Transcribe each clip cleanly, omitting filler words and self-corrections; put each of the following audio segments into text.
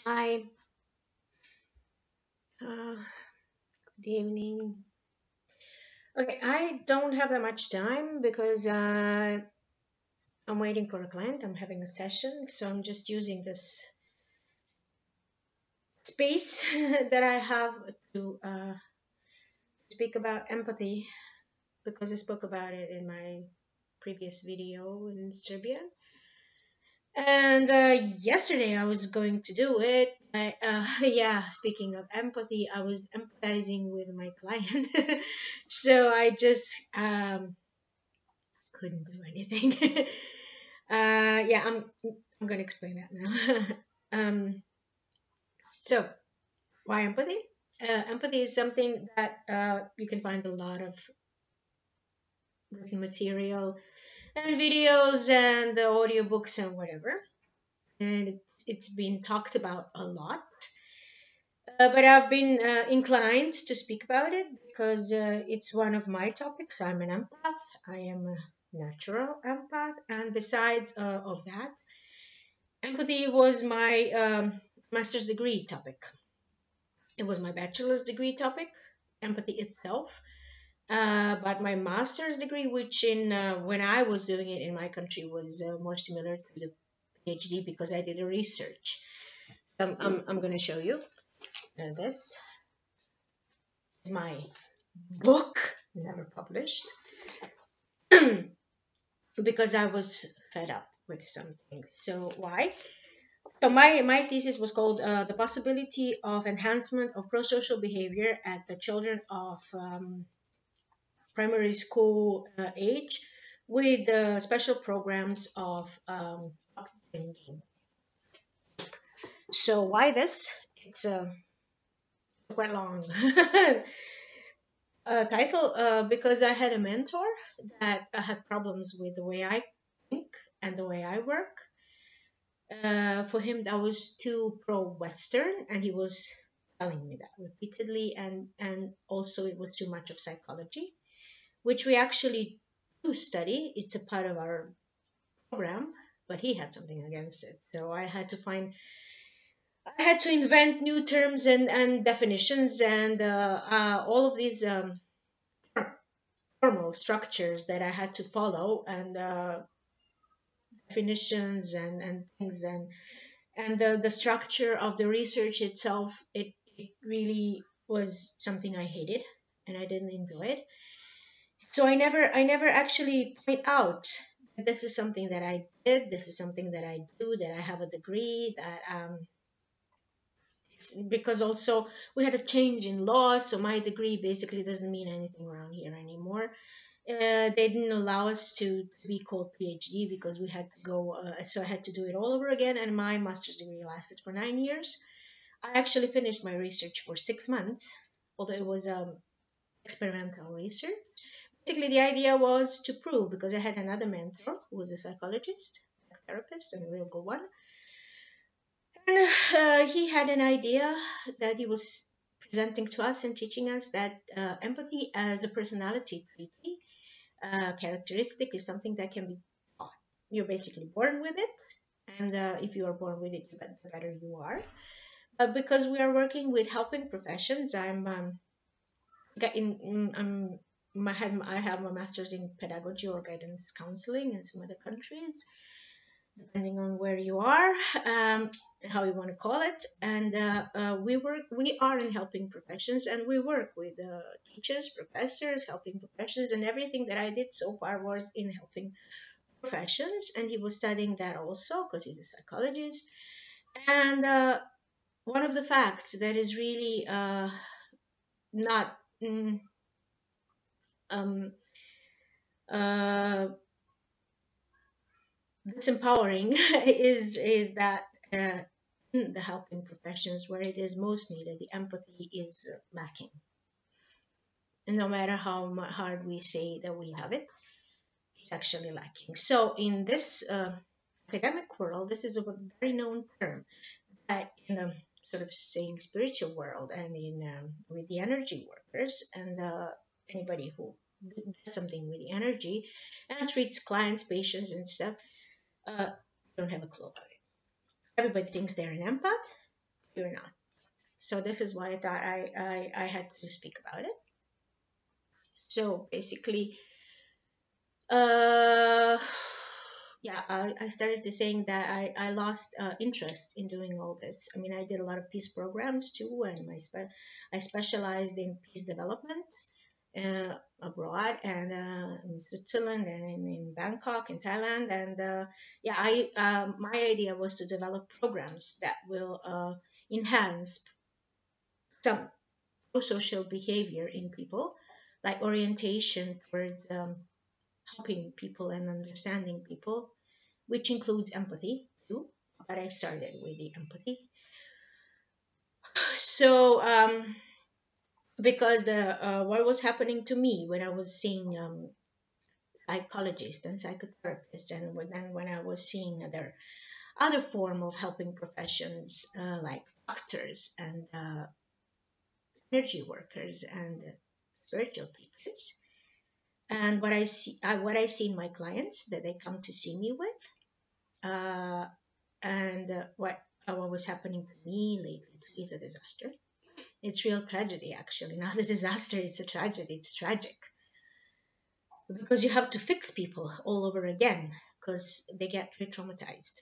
Hi, good evening. Okay, I don't have that much time because I'm waiting for a client. I'm having a session, so I'm just using this space that I have to speak about empathy because I spoke about it in my previous video in Serbia. And yesterday I was going to do it. Yeah, speaking of empathy, I was empathizing with my client. So I just couldn't do anything. Yeah, I'm gonna explain that now. um, so why empathy? Empathy is something that you can find a lot of written material and videos and the audiobooks and whatever, and it's been talked about a lot. But I've been inclined to speak about it because it's one of my topics. I'm an empath. I am a natural empath, and besides of that, empathy was my master's degree topic. It was my bachelor's degree topic, empathy itself. But my master's degree, which in when I was doing it in my country, was more similar to the PhD because I did a research. I'm going to show you. This is my book, never published, because I was fed up with something. So why? So my thesis was called "The Possibility of Enhancement of Prosocial Behavior at the Children of Primary School Age with special programs of upbringing." So why this? It's quite long title because I had a mentor that had problems with the way I think and the way I work. For him, that was too pro-Western, and he was telling me that repeatedly, and also it was too much of psychology, which we actually do study. It's a part of our program, but he had something against it. So I had to invent new terms and definitions and all of these formal structures that I had to follow and definitions and things and the structure of the research itself. It really was something I hated and I didn't enjoy it. So I never actually point out that this is something that I did, this is something that I do, that I have a degree, that because also we had a change in law, so my degree basically doesn't mean anything around here anymore. They didn't allow us to be called PhD because we had to go, so I had to do it all over again, and my master's degree lasted for 9 years. I actually finished my research for 6 months, although it was experimental research. Basically, the idea was to prove, because I had another mentor who was a psychologist, a therapist, and a real good one. And he had an idea that he was presenting to us and teaching us that empathy as a personality trait characteristic is something that can be taught. You're basically born with it, and if you are born with it, the better you are. Because we are working with helping professions, I'm getting I have my master's in pedagogy or guidance counseling in some other countries, depending on where you are, how you want to call it. And we are in helping professions, and we work with teachers, professors, helping professions, and everything that I did so far was in helping professions. And he was studying that also because he's a psychologist. And one of the facts that is really not um, uh, disempowering is that in the helping professions where it is most needed, the empathy is lacking. And no matter how hard we say that we have it, it's actually lacking. So in this academic world, this is a very known term. That in the sort of saying spiritual world and in with the energy workers and anybody who does something with the energy and treats clients, patients, and stuff, don't have a clue about it. Everybody thinks they're an empath, you're not. So this is why I thought I had to speak about it. So basically, uh, yeah, I started to saying that I lost interest in doing all this. I mean, I did a lot of peace programs too, and I specialized in peace development abroad, and in Switzerland, and in Bangkok, in Thailand, and yeah, my idea was to develop programs that will enhance some social behavior in people, like orientation toward helping people and understanding people, which includes empathy too. But I started with the empathy. So because the what was happening to me when I was seeing psychologists and psychotherapists, and when I was seeing other form of helping professions like doctors and energy workers and spiritual teachers, and what I see in my clients that they come to see me with, uh, and what was happening to me lately is a disaster. It's real tragedy, actually, not a disaster. It's a tragedy. It's tragic because you have to fix people all over again because they get re-traumatized,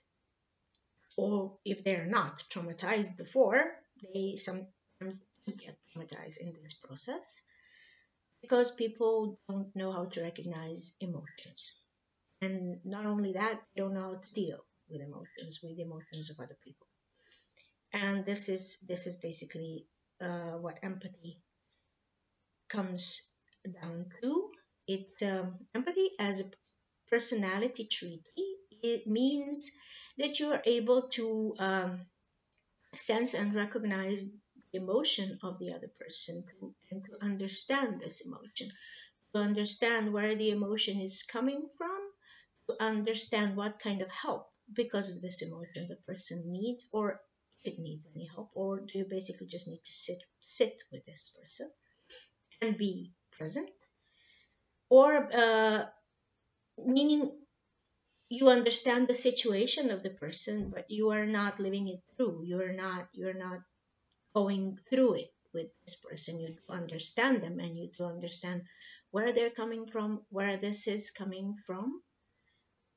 or if they're not traumatized before, they sometimes do get traumatized in this process because people don't know how to recognize emotions. And not only that, they don't know how to deal with the emotions of other people. And this is basically what empathy comes down to. Empathy as a personality treaty. It means that you are able to sense and recognize the emotion of the other person, and to understand this emotion, to understand where the emotion is coming from, to understand what kind of help because of this emotion the person needs, or if it needs any help, or do you basically just need to sit with this person and be present, or meaning you understand the situation of the person, but you are not living it through. You're not going through it with this person. You understand them, and you do understand where they're coming from, where this is coming from,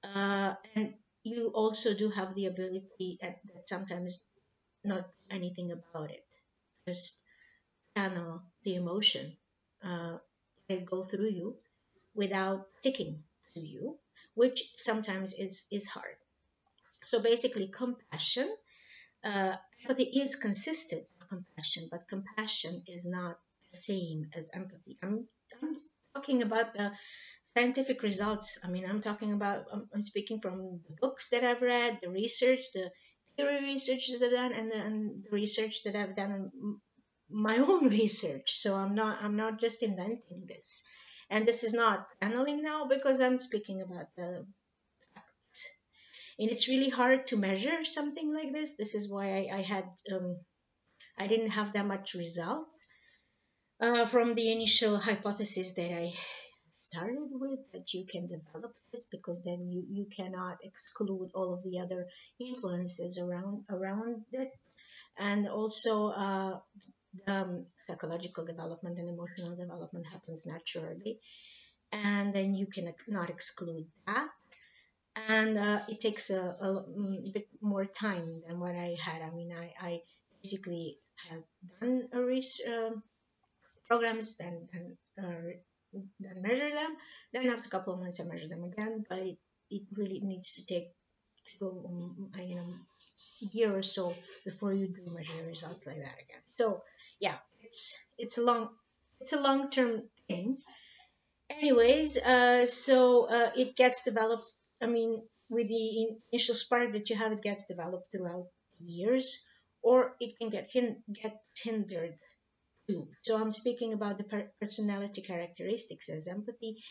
and you also do have the ability that sometimes not do anything about it, just channel the emotion, uh, let it go through you without sticking to you, which sometimes is hard. So basically, compassion, uh, empathy is consistent with compassion, but compassion is not the same as empathy. I'm talking about the scientific results. I mean, I'm speaking from the books that I've read, the research, the theory research that I've done, and the research that I've done, my own research. So I'm not just inventing this. And this is not channeling now because I'm speaking about the, and it's really hard to measure something like this. This is why I didn't have that much result from the initial hypothesis that I started with, that you can develop this, because then you cannot exclude all of the other influences around it, and also psychological development and emotional development happens naturally, and then you cannot exclude that, and it takes bit more time than what I had. I mean, I basically have done a programs, then measure them. Then after a couple of months, I measure them again. But it really needs to take to go year or so before you do measure results like that again. So yeah, it's a long term thing. Anyways, so it gets developed. I mean, with the initial spark that you have, it gets developed throughout years, or it can get hindered too. So I'm speaking about the personality characteristics as empathy.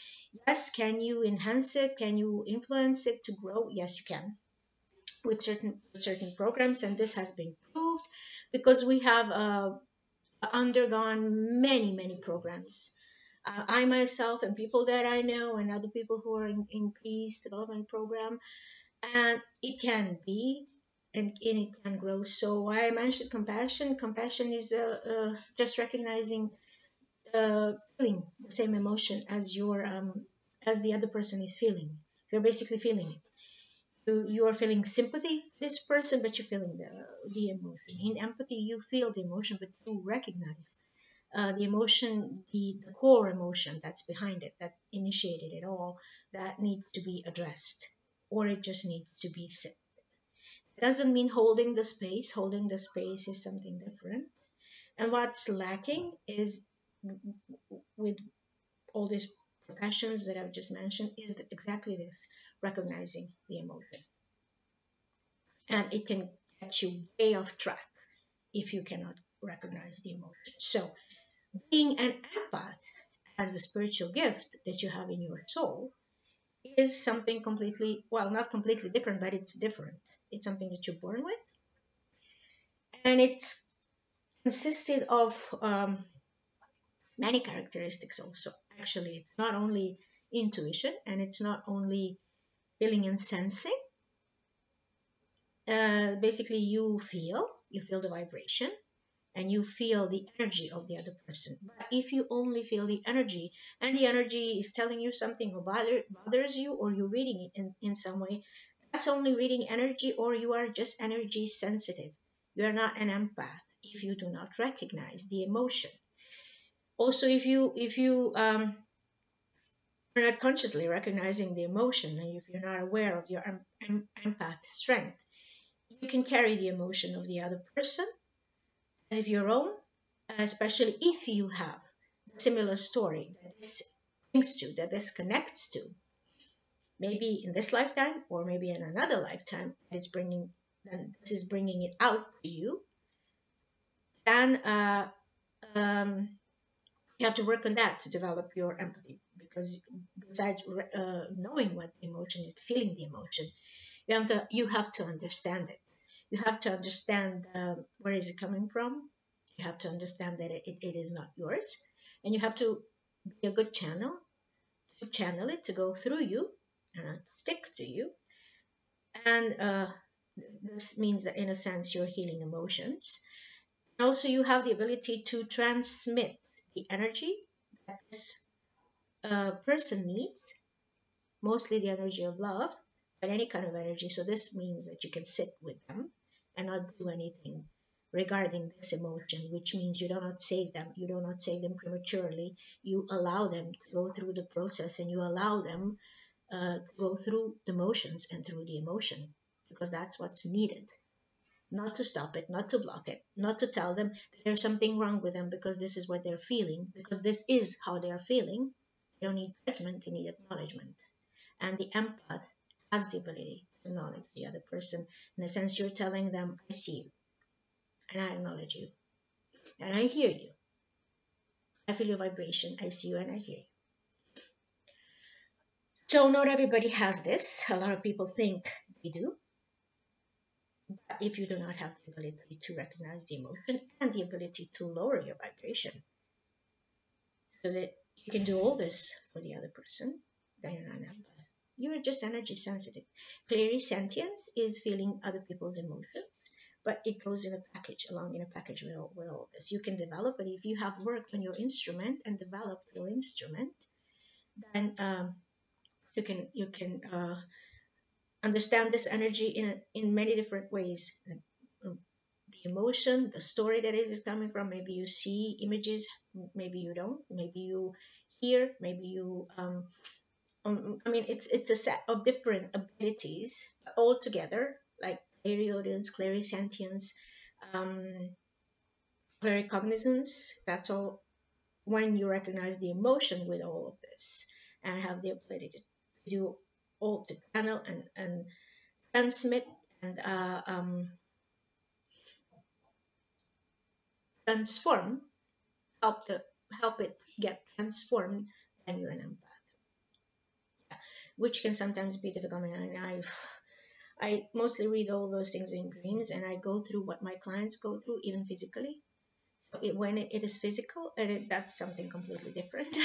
Yes, can you enhance it? Can you influence it to grow? Yes, you can, with certain programs, and this has been proved because we have undergone many programs. I myself and people that I know and other people who are in peace development program, and it can be. and it can grow. So why I mentioned compassion. Compassion is just recognizing, feeling the same emotion as your as the other person is feeling. You're basically feeling it. You are feeling sympathy for this person, but you're feeling the emotion. In empathy, you feel the emotion, but you recognize the emotion, the core emotion that's behind it, that initiated it all, that needs to be addressed, or it just needs to be sit. It doesn't mean holding the space. Holding the space is something different. And what's lacking is, with all these professions that I've just mentioned, is that exactly this, recognizing the emotion. And it can get you way off track if you cannot recognize the emotion. So, being an empath as a spiritual gift that you have in your soul is something completely, well, not completely different, but it's different. It's something that you're born with. And it's consisted of many characteristics also. Actually, it's not only intuition, and it's not only feeling and sensing. Basically, you feel the vibration, and you feel the energy of the other person. But if you only feel the energy, and the energy is telling you something or bothers you, or you're reading it in some way, that's only reading energy, or you are just energy sensitive. You are not an empath if you do not recognize the emotion. Also, if you are not consciously recognizing the emotion, and if you're not aware of your empath strength, you can carry the emotion of the other person as if your own, especially if you have a similar story that this brings to, that this connects to, maybe in this lifetime or maybe in another lifetime, that it's bringing, then this is bringing it out to you. Then um, you have to work on that to develop your empathy, because besides knowing what the emotion is, feeling the emotion, you have to understand it. You have to understand where is it coming from. You have to understand that it is not yours, and you have to be a good channel to channel it to go through you and not stick through you. And this means that in a sense you're healing emotions. Also, you have the ability to transmit the energy that this person needs, mostly the energy of love, but any kind of energy. So this means that you can sit with them and not do anything regarding this emotion, which means you do not save them. You do not save them prematurely. You allow them to go through the process, and you allow them to go through the motions and through the emotion, because that's what's needed. Not to stop it, not to block it, not to tell them that there's something wrong with them because this is what they're feeling, because this is how they're feeling. They don't need judgment, they need acknowledgement. And the empath has the ability to acknowledge the other person. In a sense, you're telling them, I see you, and I acknowledge you, and I hear you. I feel your vibration, I see you, and I hear you. So not everybody has this. A lot of people think they do. But if you do not have the ability to recognize the emotion and the ability to lower your vibration so that you can do all this for the other person, then you're not an empath. You're just energy sensitive. Clairsentient is feeling other people's emotions, but it goes in a package, along in a package with all this. You can develop it if you have worked on your instrument and developed your instrument. Then you can understand this energy in many different ways. The emotion, the story that it is coming from. Maybe you see images, maybe you don't. Maybe you hear, maybe you. I mean, it's a set of different abilities all together, like clairaudience, clairsentience, um, claircognizance. That's all when you recognize the emotion with all of this and have the ability to do all, to channel and transmit and transform, help it get transformed, then you're an empath. Yeah. Which can sometimes be difficult. I mean, I mostly read all those things in dreams, and I go through what my clients go through, even physically. When it is physical, that's something completely different.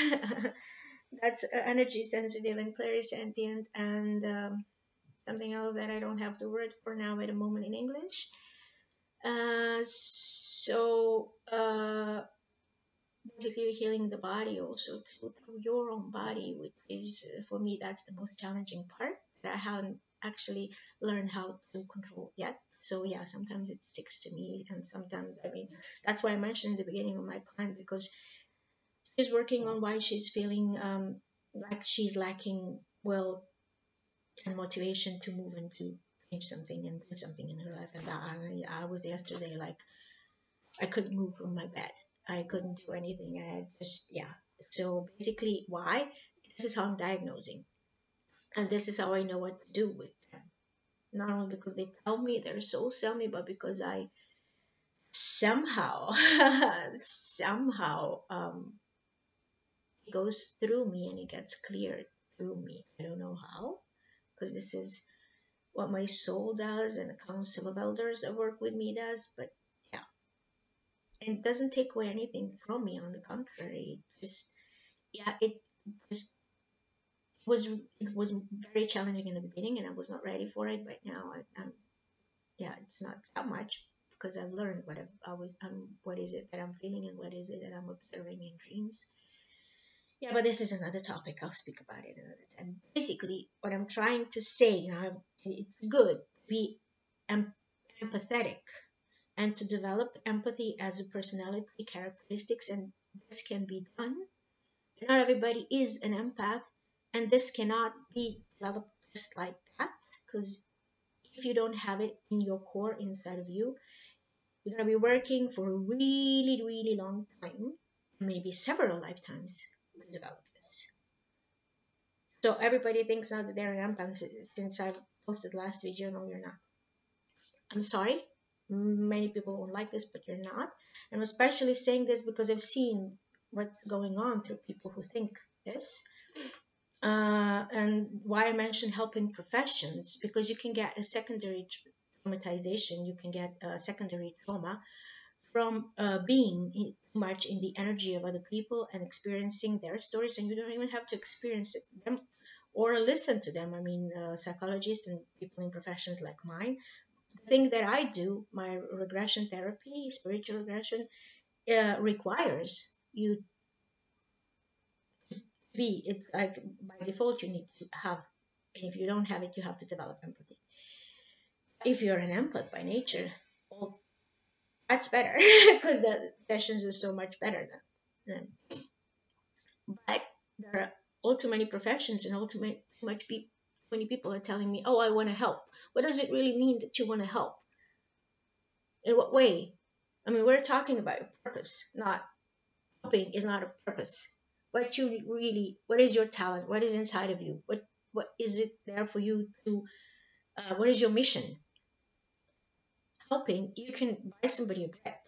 That's energy sensitive and clairsentient, and something else that I don't have the word for now at the moment in English. Basically healing the body also through your own body, which is for me that's the most challenging part that I haven't actually learned how to control yet. So yeah, sometimes it sticks to me, and sometimes, I mean, that's why I mentioned in the beginning of my plan, because she's working on why she's feeling like she's lacking will and motivation to move and to change something and do something in her life. And that I was yesterday like I couldn't move from my bed. I couldn't do anything. I just, yeah. So basically, why? This is how I'm diagnosing. And this is how I know what to do with them. Not only because they tell me they're so tell me, but because I somehow, somehow, it goes through me and it gets cleared through me. I don't know how, because this is what my soul does and the council of elders that work with me does. But yeah, and it doesn't take away anything from me. On the contrary, it just, yeah, just it was very challenging in the beginning, and I was not ready for it. But now I'm, yeah, it's not that much because I've learned what is it that I'm feeling and what is it that I'm observing in dreams. Yeah, but this is another topic. I'll speak about it another time. Basically, what I'm trying to say now, it's good to be empathetic and to develop empathy as a personality characteristics, and this can be done. Not everybody is an empath, and this cannot be developed just like that, because if you don't have it in your core inside of you, you're going to be working for a really, really long time, maybe several lifetimes to develop this. So everybody thinks now that they're an empath. Since I've posted last video, no, you're not. I'm sorry. Many people won't like this, but you're not. I'm especially saying this because I've seen what's going on through people who think this. And why I mentioned helping professions, because you can get a secondary traumatization, you can get a secondary trauma from being too much in the energy of other people and experiencing their stories, and you don't even have to experience them or listen to them. I mean, psychologists and people in professions like mine, the thing that I do, my regression therapy, spiritual regression, requires you to be, it's like by default, you need to have, and if you don't have it, you have to develop empathy. If you're an empath by nature, well, that's better because the sessions are so much better than. But there are all too many professions and all too many people are telling me, "Oh, I want to help." What does it really mean that you want to help? In what way? I mean, we're talking about purpose, not helping is not a purpose. What is your talent? What is inside of you? What is it there for you to? What is your mission? Helping, you can buy somebody a bread,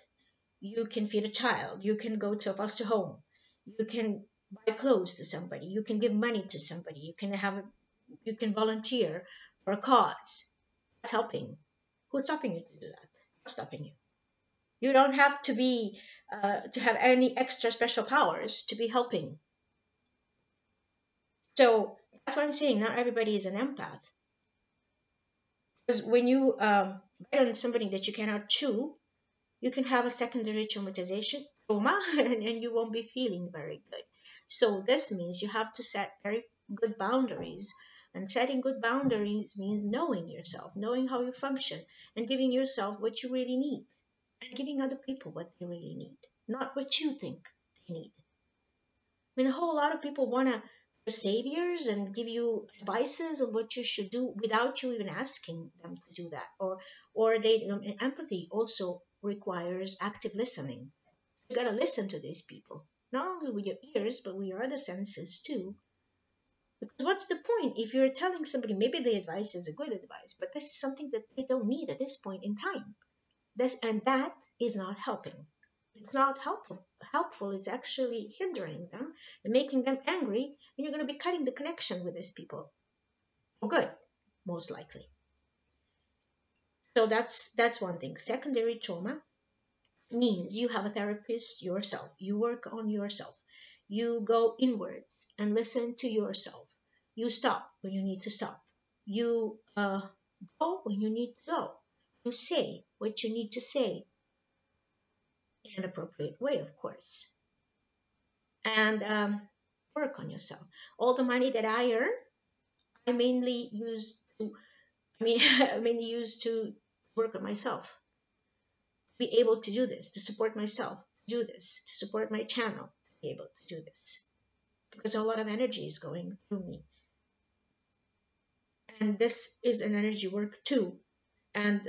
you can feed a child, you can go to a foster home, you can buy clothes to somebody, you can give money to somebody, you can volunteer for a cause. That's helping. Who's stopping you to do that? What's stopping you? You don't have to be to have any extra special powers to be helping. So that's what I'm saying. Not everybody is an empath. Because when you bite on somebody that you cannot chew, you can have a secondary traumatization, trauma, and you won't be feeling very good. So this means you have to set very good boundaries. And setting good boundaries means knowing yourself, knowing how you function, and giving yourself what you really need, and giving other people what they really need, not what you think they need. I mean, a whole lot of people want to be saviors and give you advices on what you should do without you even asking them to do that. Or empathy also requires active listening. You gotta listen to these people, not only with your ears, but with your other senses too. Because what's the point if you're telling somebody maybe the advice is a good advice, but this is something that they don't need at this point in time? That is not helping. It's not helpful. Helpful is actually hindering them and making them angry, and you're going to be cutting the connection with these people for good, most likely. So that's one thing. Secondary trauma means you have a therapist yourself. You work on yourself. You go inward and listen to yourself. You stop when you need to stop. You go when you need to go. You say what you need to say in an appropriate way, of course, and work on yourself. All the money that I earn, I mainly use to, I mainly use to work on myself, be able to do this, to support myself, do this, to support my channel, be able to do this, because a lot of energy is going through me, and this is an energy work too, and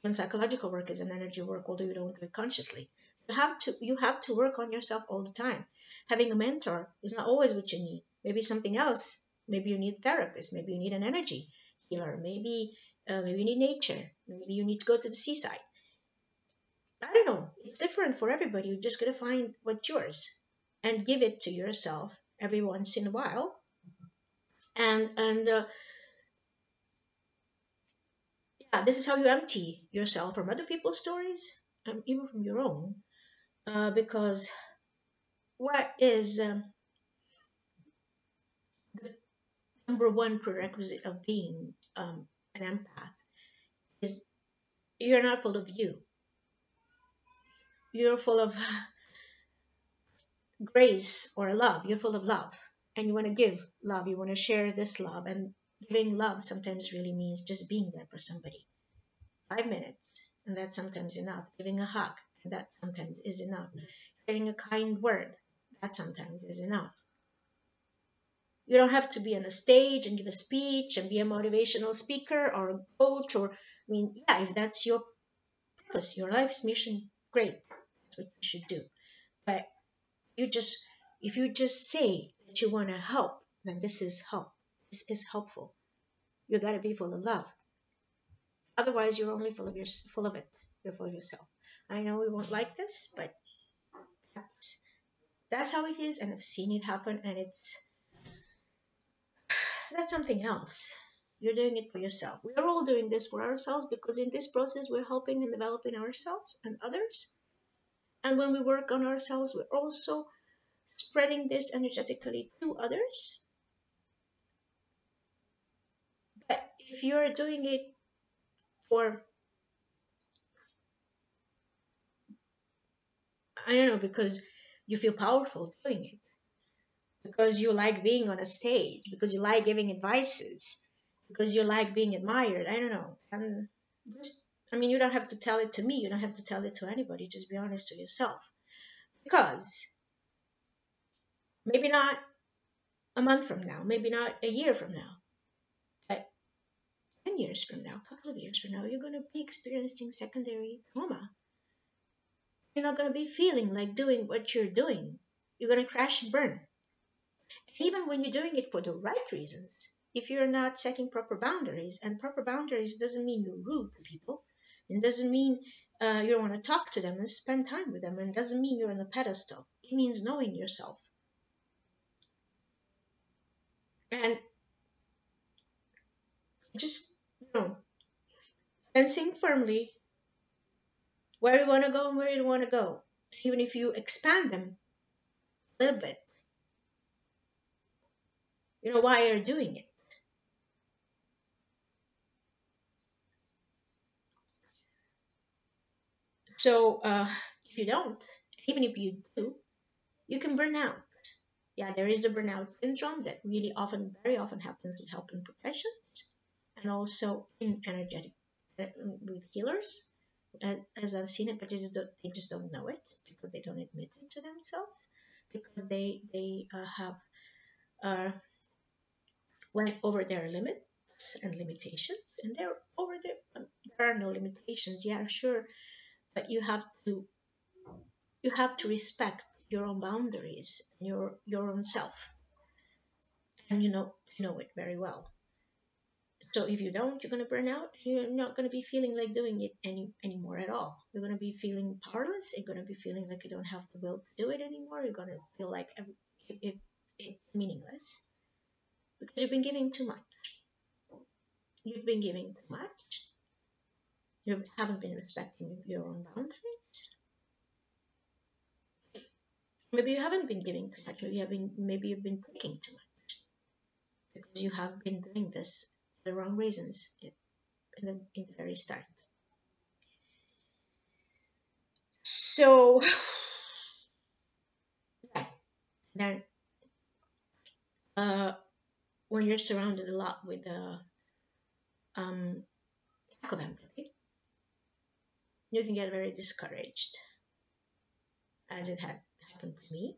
even psychological work is an energy work, although you don't do it consciously. You have to work on yourself all the time. Having a mentor is not always what you need. Maybe something else. Maybe you need a therapist. Maybe you need an energy healer. Maybe you need nature. Maybe you need to go to the seaside. I don't know. It's different for everybody. You just gotta find what's yours and give it to yourself every once in a while. And yeah, this is how you empty yourself from other people's stories, even from your own. Because what is the number one prerequisite of being an empath is you're not full of you. You're full of grace or love. You're full of love. And you want to give love. You want to share this love. And giving love sometimes really means just being there for somebody. 5 minutes. And that's sometimes enough. Giving a hug. And that sometimes is enough. Sharing a kind word. That sometimes is enough. You don't have to be on a stage and give a speech and be a motivational speaker or a coach or, yeah, if that's your purpose, your life's mission, great. That's what you should do. But if you just say that you want to help, then this is help. This is helpful. You got to be full of love. Otherwise, you're only full of it. You're full of yourself. I know we won't like this, but that's how it is, and I've seen it happen, and that's something else. You're doing it for yourself. We are all doing this for ourselves because in this process we're helping and developing ourselves and others. And when we work on ourselves, we're also spreading this energetically to others. But if you're doing it for, I don't know, because you feel powerful doing it, because you like being on a stage, because you like giving advices, because you like being admired, I don't know. You don't have to tell it to me. You don't have to tell it to anybody. Just be honest to yourself. Because maybe not a month from now, maybe not a year from now, but 10 years from now, a couple of years from now, you're going to be experiencing secondary trauma. You're not going to be feeling like doing what you're doing. You're going to crash and burn. Even when you're doing it for the right reasons, if you're not setting proper boundaries, and proper boundaries doesn't mean you're rude to people, it doesn't mean you don't want to talk to them and spend time with them, and it doesn't mean you're on a pedestal. It means knowing yourself. And just, sensing firmly where you want to go and where you don't want to go. Even if you expand them a little bit, why you're doing it. So if you don't, even if you do, you can burn out. Yeah, there is the burnout syndrome that very often happens in helping professions and also in energetic with healers, as I've seen it, but they just don't know it because they don't admit it to themselves, because they have went over their limits and limitations, and they're over there. There are no limitations, yeah, sure, but you have to respect your own boundaries and your own self, and you know it very well. So if you don't, you're going to burn out. You're not going to be feeling like doing it anymore at all. You're going to be feeling powerless. You're going to be feeling like you don't have the will to do it anymore. You're going to feel like it's meaningless because you've been giving too much. You've been giving too much. You haven't been respecting your own boundaries. Maybe you haven't been giving too much. Maybe you've been taking too much because you have been doing this the wrong reasons in the very start. So yeah, then uh, when you're surrounded a lot with um, lack of empathy, you can get very discouraged, as it had happened to me.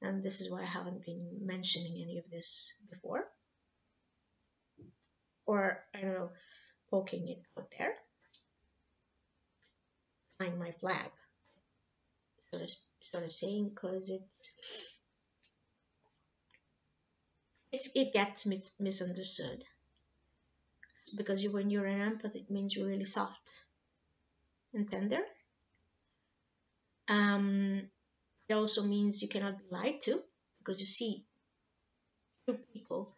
And this is why I haven't been mentioning any of this before, or I don't know, poking it out there, flying my flag, sort of saying, because it gets misunderstood. Because when you're an empath, it means you're really soft and tender. It also means you cannot be lied to, because you see through people.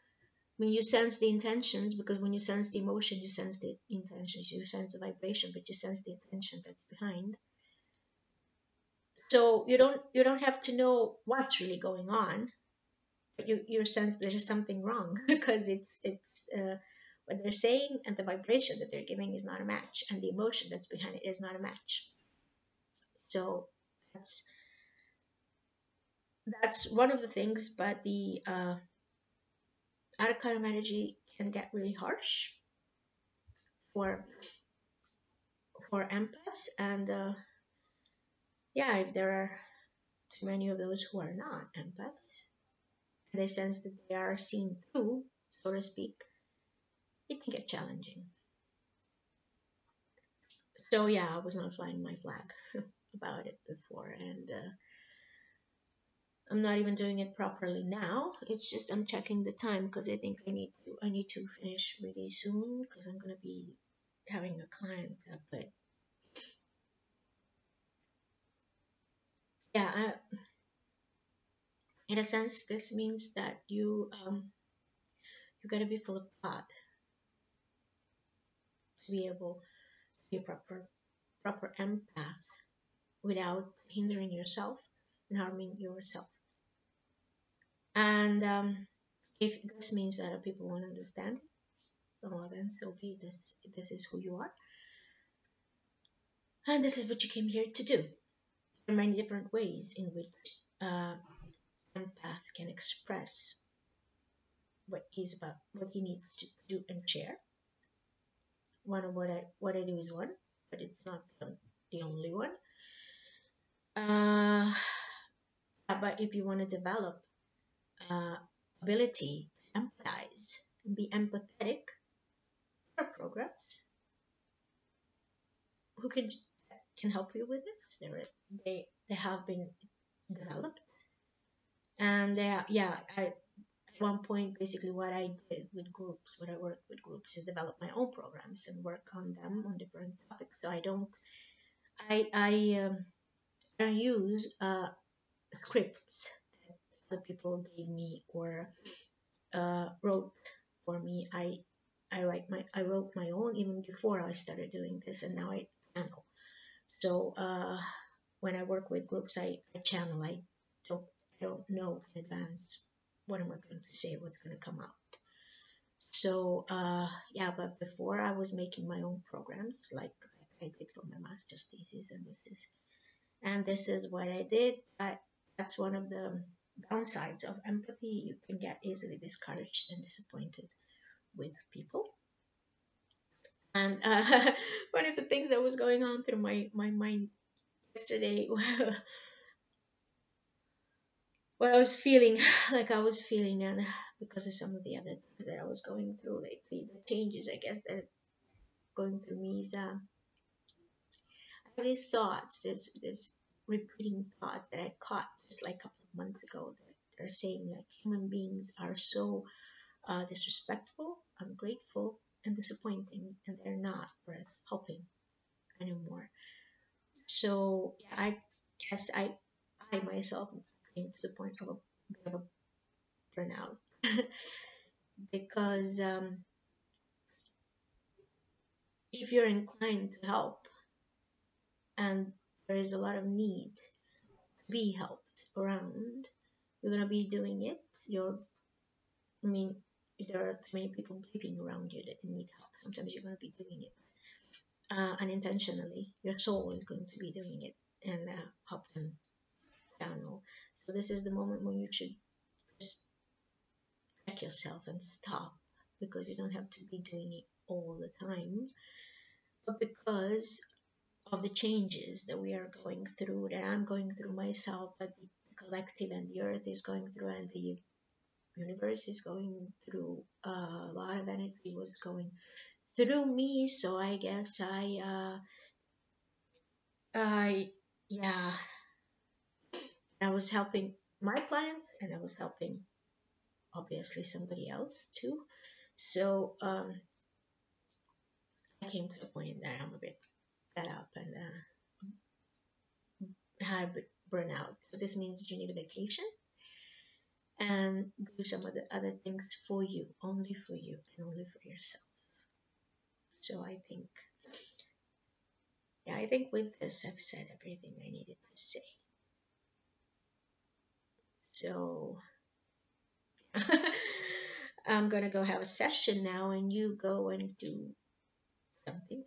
I mean, you sense the intentions, because when you sense the emotion, you sense the intentions, you sense the vibration, but you sense the intention that's behind. So you don't have to know what's really going on, but you sense there's something wrong because it's what they're saying and the vibration that they're giving is not a match, and the emotion that's behind it is not a match. So that's that's one of the things. But the outer kind of energy can get really harsh for empaths, and yeah, if there are too many of those who are not empaths, and they sense that they are seen through, so to speak, it can get challenging. So yeah, I was not flying my flag about it before, and I'm not even doing it properly now. It's just I'm checking the time, because I think I need to finish really soon, because I'm gonna be having a client. But yeah, in a sense, this means that you gotta be full of God to be able to be a proper empath without hindering yourself and harming yourself. And if this means that people won't understand, well then so be this. This is who you are, and this is what you came here to do. There are many different ways in which uh, empath can express what he's about, what he needs to do and share. One of what I do is one, but it's not the only one. Uh, but if you want to develop uh, ability to empathize and be empathetic, there are programs who can help you with this. They have been developed, and yeah, at one point, basically what I did with groups, what I worked with groups, is develop my own programs and work on them on different topics. So I don't use scripts that other people gave me or wrote for me. I wrote my own even before I started doing this, and now I channel. So when I work with groups, I channel. Don't I don't know in advance what am I going to say, what's going to come out. So yeah, but before I was making my own programs, like I did for my master's thesis, and this is what I did. That's one of the downsides of empathy. You can get easily discouraged and disappointed with people. And one of the things that was going on through my mind yesterday, what I was feeling, like I was feeling, and because of some of the other things that I was going through lately, the changes, I guess, that are going through me is I have these thoughts, this repeating thoughts that I caught just like a couple of months ago, that are saying like human beings are so disrespectful, ungrateful, and disappointing, and they're not worth helping anymore. So yeah, I guess I myself came to the point of a bit of a burnout because if you're inclined to help and there is a lot of need to be helped around, you're gonna be doing it. I mean, there are too many people bleeping around you that need help. Sometimes you're going to be doing it unintentionally. Your soul is going to be doing it and help them channel. So this is the moment when you should just check yourself and stop, because you don't have to be doing it all the time. But because of the changes that we are going through, that I'm going through myself, but the collective and the earth is going through, and the universe is going through, a lot of energy was going through me. So I guess I, yeah, I was helping my client, and I was helping obviously somebody else too. So I came to the point that I'm a bit fed up and had a bit burnout. So this means that you need a vacation and do some of the other things for you, only for you, and only for yourself. So I think, yeah, I think with this I've said everything I needed to say. So I'm gonna go have a session now, and you go and do something